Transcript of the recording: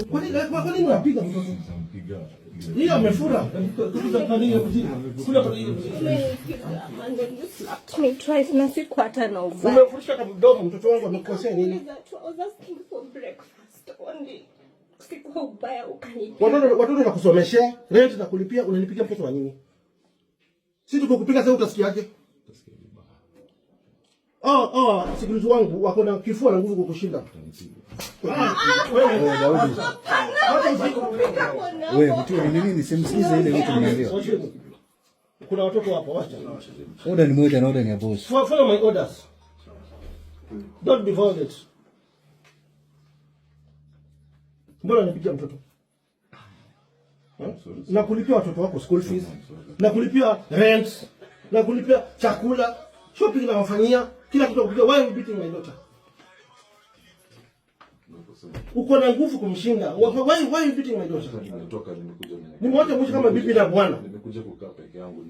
Kwa nini unapiga mtoto? Yeye amefura. Kule kwa hiyo. Me twice na siku hata na ubaya. Umefurusha kama mdomo mtoto wangu amekosea nini? I was asking for breakfast only. Siku ubaya ukanipa. Watoto nakusomeshea, rent na kulipia, unanipigia mtoto wa nini? Si tukupiga sasa utasikiaje? Sikilizo wangu wako na kifua na nguvu kukushinda. Wewe Daudi. Wewe mtu ni nini simsikize ile vitu mnaelewa. Kuna watoto hapo wacha. Order ni moja na order ni ya boss. Follow my orders. Don't be violent. Mbona unipigia mtoto? Na kulipia watoto wako school fees, na kulipia rent, na kulipia chakula, shopping na wafanyia, kila kitu kupiga. Why are you beating my daughter? Uko na nguvu kumshinda. Why are you beating my daughter? Nimetoka nimekuja. Nimwache mwisho kama bibi na bwana. Nimekuja kukaa peke yangu.